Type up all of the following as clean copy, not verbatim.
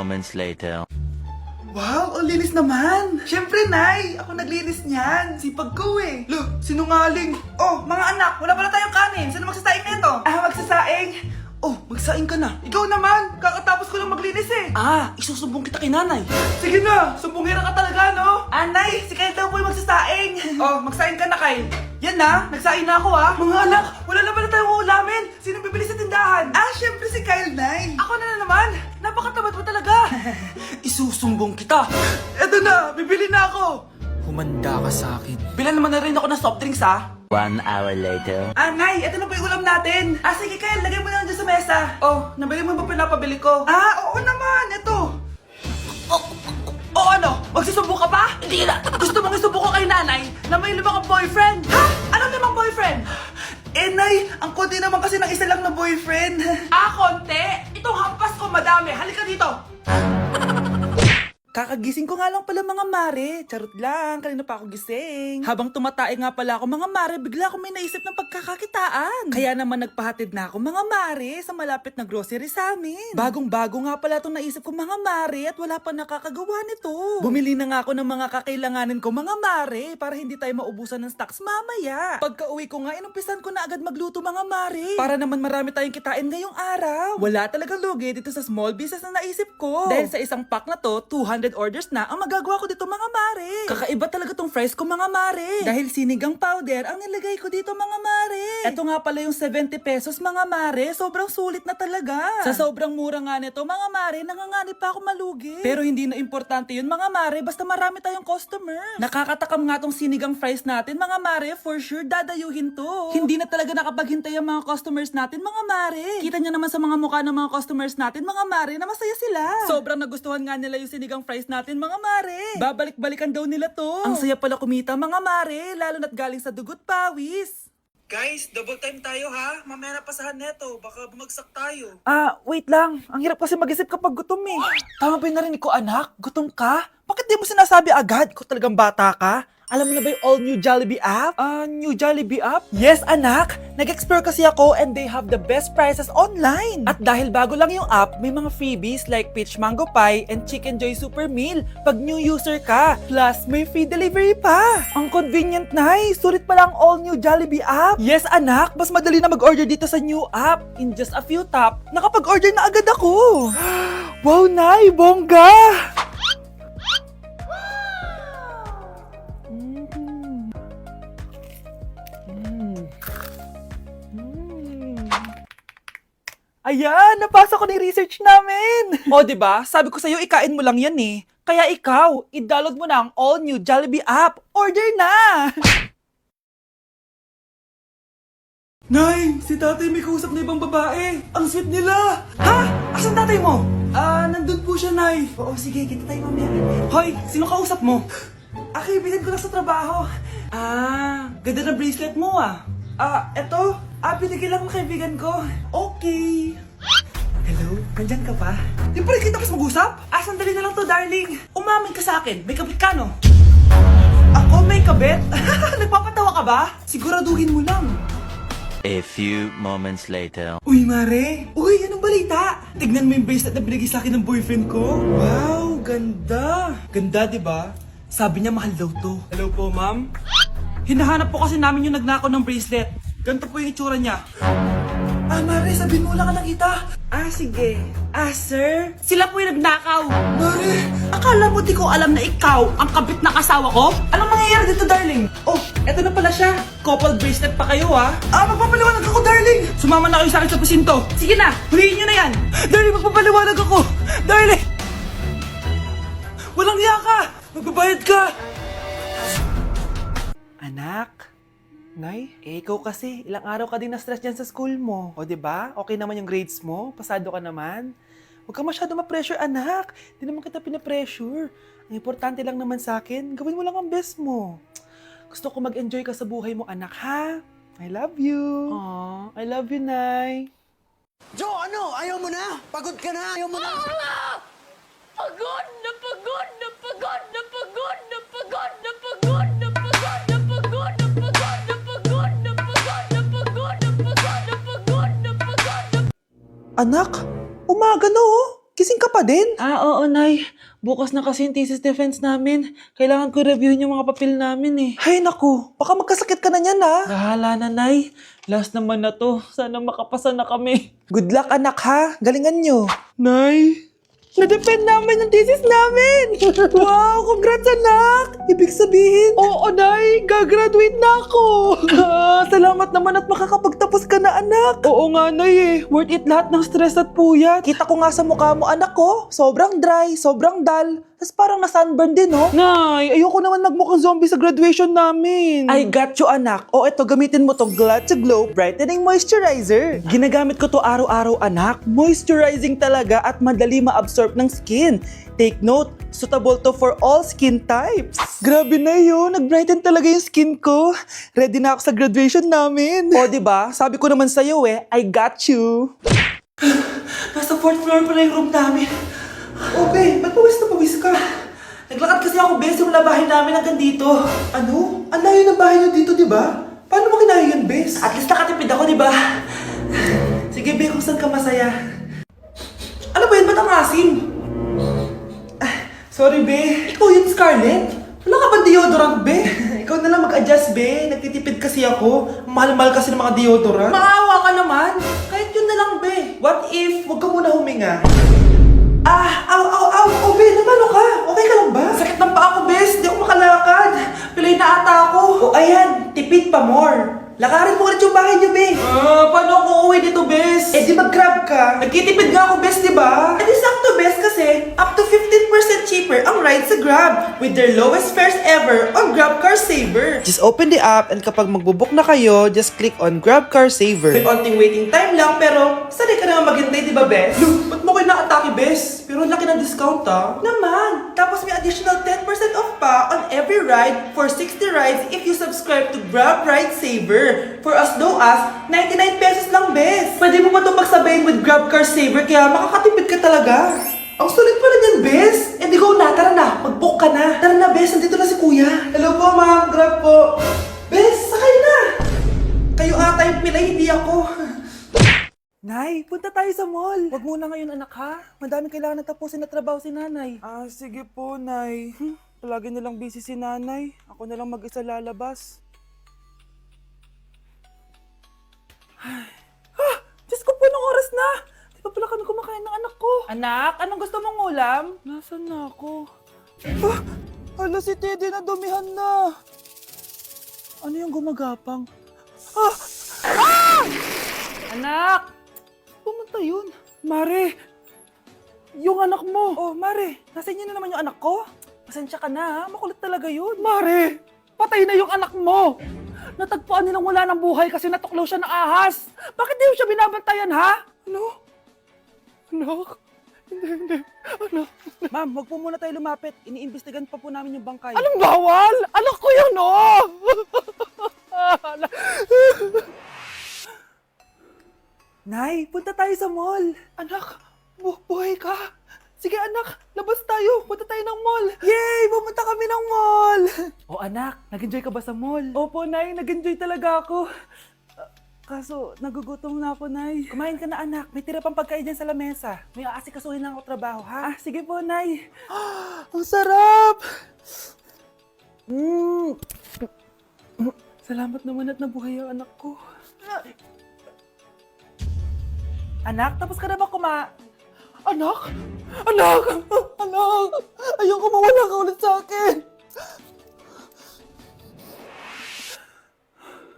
moments later. Wow, ang linis naman! Siyempre, Nay! Ako naglinis niyan! Sipag ko eh! Look, sinungaling! Oh, mga anak, wala pala tayong kanin! Sino magsasaing nito? Magsasaing? Oh, magsaing ka na! Ikaw naman! Kakatapos ko lang maglinis eh! Isusumbong kita kay nanay. Sige na! Sumbungira ka talaga, no? Nay, si Kyle daw po yung magsasaing! Oh, magsaing ka na, Kyle! Yan na! Nagsaing na ako Mga anak, wala na pala tayong ulamin! Sino bibili sa tindahan? Siyempre si Kyle, Nay! Ako na naman! Napakatamad mo talaga! Isusumbong kita. Eto na! Bibili na ako! Humanda ka sa akin. Bilan naman na rin ako ng soft drinks, 1 hour later. Nay, ito na po yung ulam natin. Sige, Kyle, lagay mo na lang dyan sa mesa. Oh, nabili mo ba pinapabili ko? Oo naman, ito. Ano? Magsusumbong ka pa? Hindi na. Gusto mong isumbong ko kay nanay na may 5 kang boyfriend? Anong 5 boyfriend? Nay, ang konti naman kasi ng isa lang na boyfriend. Konti? Itong hampas ko madami. Halika dito. Kakagising ko nga lang pala mga mare. Charot lang, kanina pa ako gising. Habang tumatae nga pala ako mga mare, bigla akong may naisip ng pagkakakitaan. Kaya naman nagpahatid na ako mga mare sa malapit na grocery sa amin. Bagong-bago nga pala itong naisip ko mga mare at wala pa nakakagawa nito. Bumili na nga ako ng mga kakailanganin ko mga mare para hindi tayo maubusan ng stocks mamaya. Pagka uwi ko nga, inumpisan ko na agad magluto mga mare. Para naman marami tayong kitain ngayong araw. Wala talagang lugi dito sa small business na naisip ko. Dahil sa isang pack na to, 200 orders na ang magagawa ko dito mga mare. Kakaiba talaga tong fries ko mga mare. Dahil sinigang powder ang nilagay ko dito mga mare. Ito nga pala yung 70 pesos mga mare. Sobrang sulit na talaga. Sa sobrang mura nga nito mga mare, nanganganib pa ako malugi. Pero hindi na importante yun mga mare, basta marami tayong customers. Nakakatakam nga tong sinigang fries natin mga mare, for sure dadayuhin to. Hindi na talaga nakapaghintay ang mga customers natin mga mare. Kita nyo naman sa mga mukha ng mga customers natin mga mare na masaya sila. Sobrang nagustuhan nga nila yung sinigang fries natin mga mare. Babalik-balikan daw nila to. Ang saya pala kumita mga mare, lalo na't galing sa dugot pawis. Guys, double time tayo ha. Mamaya na pasahan neto, baka bumagsak tayo. Wait lang. Ang hirap kasi mag-isip kapag gutom eh. Tama ba yung narinig ko anak? Gutom ka? Bakit di mo sinasabi agad? Ikaw talagang bata ka? Alam mo na ba yung all new Jollibee app? New Jollibee app? Yes, anak! Nag-explore kasi ako and they have the best prices online. At dahil bago lang yung app, may mga freebies like peach mango pie and chicken joy super meal pag new user ka. Plus, may free delivery pa. Ang convenient, Nay. Sulit pala ang all new Jollibee app. Yes, anak. Mas madali na mag-order dito sa new app. In just a few tap, nakapag-order na agad ako. Wow, Nay! Bongga! Ayan, napasa ko na yung research namin. O, diba? Sabi ko sa'yo, ikain mo lang yan eh. Kaya ikaw, i-download mo na ang all-new Jollibee app. Order na! Nay, si tatay may kausap na ibang babae. Ang sweet nila. Ha? Asan tatay mo? Nandun po siya, Nay. Oo, sige, kita tayo mamaya. Hoy, sino kausap mo? Kaibigan ko lang sa trabaho. Ganda na bracelet mo eto. Binigyan lang ng kaibigan ko. Okay. Hello? Nandyan ka pa? Di pa rin kita kasi mag-usap? Sandali na lang to, darling. Umamin ka sa akin. May kabit ka, no? Ako may kabit? Nagpapatawa ka ba? Siguraduhin mo lang. A few moments later. Uy, Mare! Uy, anong balita? Tignan mo yung bracelet na binigay sa akin ng boyfriend ko. Wow, ganda. Ganda, di ba? Sabi niya mahal daw to. Hello po, ma'am. Hinahanap po kasi namin yung nagnakaw ng bracelet. Ganito po yung itsura niya. Mare, sabihin mo lang ka nakita. Sige. Sir? Sila po yung nagnakaw. Mare! Akala mo di ko alam na ikaw ang kabit na kasawa ko? Anong mangyayari dito, darling? Oh, eto na pala siya. Couple bracelet pa kayo, magpapaliwanag ako, darling. Sumama na kayo sa akin sa presinto. Sige na, huliin nyo na yan. Darling, magpapaliwanag ako. Darling! Walang hiya ka! Magbabayad ka! Anak? Nay, ikaw kasi, ilang araw ka din na-stress dyan sa school mo. O, diba? Okay naman yung grades mo? Pasado ka naman? Huwag ka masyado ma-pressure, anak. Di naman kita pina-pressure. Ang importante lang naman sa akin, gawin mo lang ang best mo. Gusto ko mag-enjoy ka sa buhay mo, anak, ha? I love you. Aww, I love you, Nay. Jo, ano? Ayaw mo na? Pagod ka na? Ayaw mo na? Pagod na pagod na pagod na pagod na pagod na pagod na pagod na pagod na pagod na pagod na pagod na pagod na pagod na pagod na pagod na. Anak, umaga na oh. gising ka pa din? Oo, Nay. Bukas na kasi yung thesis defense namin. Kailangan ko reviewin yung mga papel namin eh. Hay naku, baka magkasakit ka na niyan ha. Bahala na, Nay. Last naman na to. Sana makapasa na kami. Good luck anak ha. Galingan nyo. Nay, na-defend namin yung thesis namin! Wow! Congrats, anak! Ibig sabihin, oo, Nay! Gagraduate na ako! Salamat naman at makakapagtapos ka na, anak! Oo nga, Nay eh. Worth it lahat ng stress at puyat. Kita ko nga sa mukha mo, anak ko. Sobrang dry, sobrang dull. Tapos parang na-sunburn din, no? Nay, ayoko naman magmukhang zombie sa graduation namin. I got you, anak. O, eto, gamitin mo tong Glad to Glow Brightening Moisturizer. Ginagamit ko to araw-araw, anak. Moisturizing talaga at madali ma-absorb ng skin. Take note, suitable to for all skin types. Grabe na yun, nag-brighten talaga yung skin ko. Ready na ako sa graduation namin. O, diba? Sabi ko naman sa'yo eh, I got you. Nasa 4th floor pala yung room namin. Okay, ba't pawis ka? Naglakad kasi ako, Bes, yung bahay namin hanggang dito. Ano? Ang layo ng bahay nyo dito, di ba? Paano mo kinaya yun, Bes? At least nakatipid ako, di ba? Sige, Be, kung saan ka masaya. Ano ba yun? Ba't ang asim? Sorry, Be. Ikaw yun, Scarlett? Wala ka ba deodorant, Be? Ikaw na lang mag-adjust, Be. Nagtitipid kasi ako. Mahal-mahal kasi ng mga deodorant. Maawa ka naman. Kahit yun na lang, Be. What if, huwag ka muna huminga? Aw, Be, namalo ka? Okay ka lang ba? Sakit ng paa ko, Bes. Di ako makalakad. Pilay na ata ako. O ayan, tipid pa more. Lakarin mo ulit yung bahay niyo, Be. Paano ako uuwi dito, Bes? Eh, di mag-grab ka. Nagtitipid nga ako, Bes, di ba? Eh, di sakto, Bes, kasi up to 15% cheaper ang ride sa Grab with their lowest fares ever on Grab Car Saver. Just open the app and kapag magbubook na kayo, just click on Grab Car Saver. May onting waiting time lang, pero sanay ka naman maghintay, di ba, Bes? Look, ba't mo kayo na-atake, Bes? Pero laki ng discount, ah. Naman. Tapos may additional 10% off pa on every ride for 60 rides if you subscribe to Grab Ride Saver. For as low as 99 pesos lang, Bes. Pwede mo ba itong magsabayin with Grab Car Saver kaya makakatipid ka talaga. Ang sulit pala niyan, Bes. Eh di go na, tara na. Mag-book ka na. Tara na, Bes. Nandito na si Kuya. Hello po, ma'am. Grab po. Bes, sakay na. Kayo ata yung pilay, hindi ako. Nay, punta tayo sa mall. Wag muna ngayon, anak, ha? Madaming kailangan natapusin na trabaho si nanay. Sige po, Nay. Palagi nilang busy si nanay. Ako na lang mag-isa lalabas. Diyos ko po, nung oras na! Di pa pala kami kumakain ng anak ko. Anak, anong gusto mong ulam? Nasaan na ako? Hala, si Teddy na dumihan na. Ano yung gumagapang? Anak! Pumunta yun. Mare! Yung anak mo! Oh, Mare! Nasa inyo na naman yung anak ko? Pasensya ka na, ha? Makulit talaga yun. Mare! Patay na yung anak mo! Natagpuan nilang wala ng buhay kasi natuklaw siya ng ahas. Bakit di mo siya binabantayan, ha? Ano? Anak? Hindi. Anak? Ma'am, wag po muna tayo lumapit. Iniimbestigan pa po namin yung bangkay. Anong bawal? Anak ko yun, oh! Nay, punta tayo sa mall. Anak, buhay ka. Sige anak, labas tayo. Punta tayo ng mall. Yay! Pumunta kami ng mall. Oh anak, nag-enjoy ka ba sa mall? Opo, Nay. Nag-enjoy talaga ako. Kaso, nagugutom na ako, Nay. Kumain ka na, anak. May tira pang pagkain dyan sa lamesa. May aasikasuhin na ako trabaho, ha? Sige po, Nay. Ang sarap! Salamat naman at nabuhay ang anak ko. Anak, tapos ka na ba Anak! Anak! Anak! Ayoko mawala ka ulit sa akin!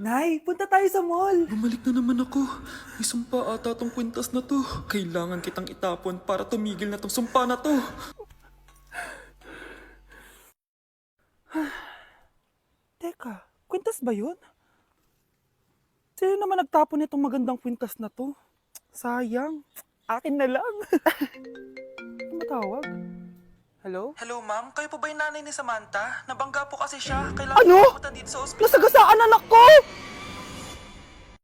Nay, punta tayo sa mall. Bumalik na naman ako. May sumpa ata tong kwintas na to. Kailangan kitang itapon para tumigil na tong sumpa na to. Teka, kwintas ba yun? Sino naman nagtapon itong magandang kwintas na to? Sayang. Akin na lang. Matawag? Hello? Hello, ma'am. Kayo po ba yung nanay ni Samantha? Nabangga po kasi siya. Kailangan pumunta dito sa ospital. Nasagasaan anak ko!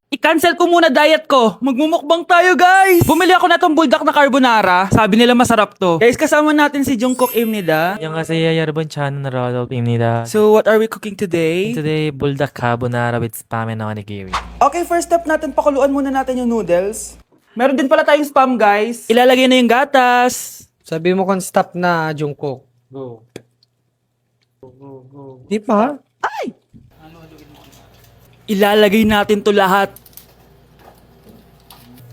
I-cancel ko muna diet ko. Magmumukbang tayo, guys! Bumili ako na tong buldak na carbonara. Sabi nila masarap to. Guys, kasama natin si Jungkook 입니다. 안녕하세요 여러분, 저는 로드입니다. So, what are we cooking today? Today, buldak carbonara with spam and onigiri. Okay, first step natin, pakuluan muna natin yung noodles. Meron din pala tayong spam, guys. Ilalagay na yung gatas. Sabi mo kung stop na, Jungkook. Go. Di pa? Ilalagay natin to lahat.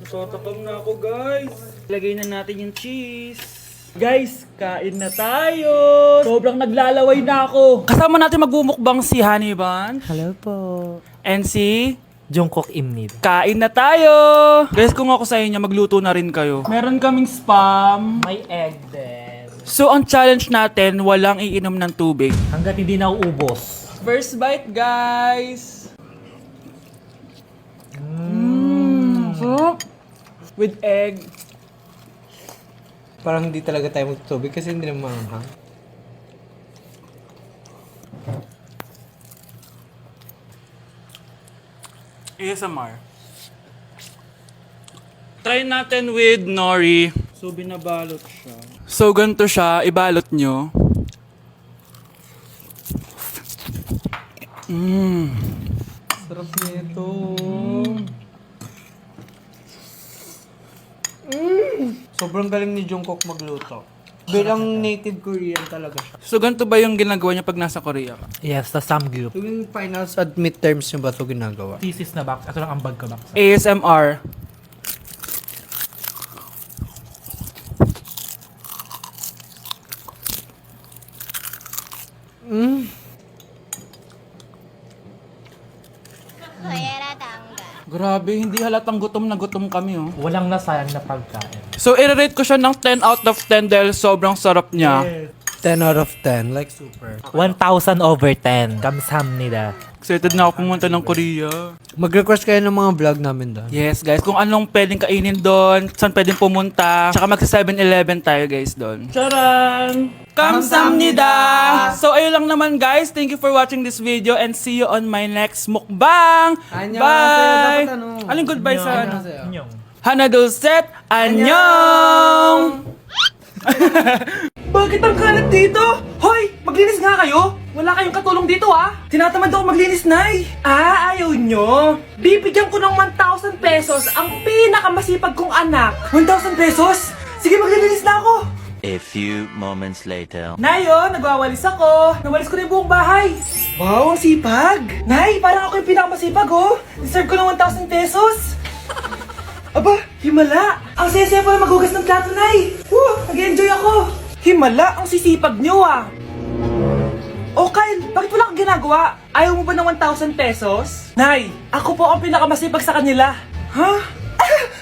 Natatakam na ako, guys. Ilagay na natin yung cheese. Guys, kain na tayo. Sobrang naglalaway na ako. Kasama natin magbumukbang si Honey Bun. Hello po. And si... Jungkook입니다. Kain na tayo! Guys, kung ako sa inyo, magluto na rin kayo. Meron kaming spam. May egg din. So, ang challenge natin, walang iinom ng tubig. Hanggat hindi na uubos. First bite, guys! Sarap! With egg. Parang hindi talaga tayo magtutubig kasi hindi naman maanghang. ASMR. Try natin with nori. So, binabalot siya. So, ganito siya. Ibalot nyo. Sarap nito. Sobrang galing ni Jungkook magluto. Bilang native Korean talaga siya. So, ganito ba yung ginagawa niya pag nasa Korea ka? Yes, the samgyup. Tuwing finals at midterms nyo ba ito ginagawa? Thesis na box. Ito lang ang bag ko box. ASMR. Grabe, hindi halatang gutom na gutom kami, oh. Walang nasayang na pagkain. So, i-rate ko siya ng 10 out of 10 dahil sobrang sarap niya. 10 out of 10, like super. 1,000 over 10. 감사합니다. Excited na ako pumunta ng Korea. Mag-request kayo ng mga vlog namin doon. Yes, guys. Kung anong pwedeng kainin doon, saan pwedeng pumunta. Tsaka magsa 7-Eleven tayo, guys, doon. Charan! Kamsamnida! So, ayun lang naman, guys. Thank you for watching this video and see you on my next mukbang! Annyeong Bye! dapat ano? Aling goodbye sa ano? Inyong. Hana Dulcet! Annyeong! Bakit ang kalat dito? Hoy! Maglinis nga kayo! Wala kayong katulong dito, ah! Tinatamad ako maglinis, Nay! Ah, ayaw nyo? Bibigyan ko ng 1,000 pesos ang pinakamasipag kong anak! 1,000 pesos? Sige, maglilinis na ako! A few moments later. Nayo, nagwawalis ako. Nawalis ko na yung buong bahay. Wow, ang sipag. Nay, parang ako yung pinakamasipag, oh. Deserve ko ng 1,000 pesos. Aba, himala. Ang saya-saya pa maghugas ng plato, Nay. Nag-enjoy ako. Himala, ang sisipag nyo, ah. Oh, Kyle, bakit wala kang ginagawa? Ayaw mo ba ng 1,000 pesos? Nay, ako po ang pinakamasipag sa kanila. Ha?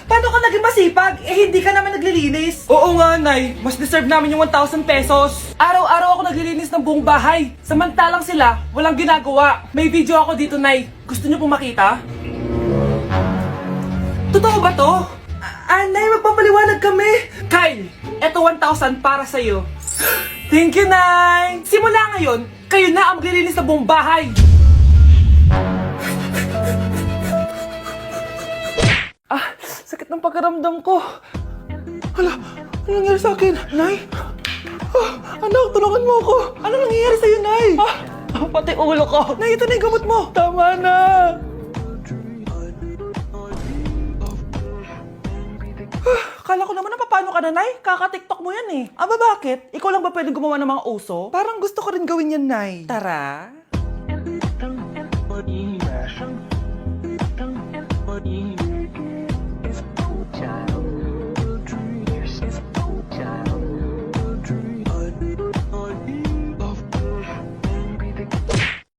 Paano ka naging masipag? Eh, hindi ka naman naglilinis. Oo nga, Nay. Mas deserve namin yung 1,000 pesos. Araw-araw ako naglilinis ng buong bahay. Samantalang sila, walang ginagawa. May video ako dito, Nay. Gusto niyo pong makita? Totoo ba to? Nay, magpapaliwanag kami. Kyle, eto 1,000 para sa'yo. Thank you, Nay. Simula ngayon, kayo na ang maglilinis ng buong bahay. Sakit ng pagkaramdam ko. Hala, ano nangyari sa akin? Nay? Anak, tulungan mo ako. Ano nangyayari sa'yo, Nay? Pati ulo ko. Nay, ito na yung gamot mo. Tama na. Kala ko naman na paano ka na, Nay? Kaka-tiktok mo yan eh. Aba, bakit? Ikaw lang ba pwedeng gumawa ng mga uso? Parang gusto ko rin gawin yan, Nay. Tara.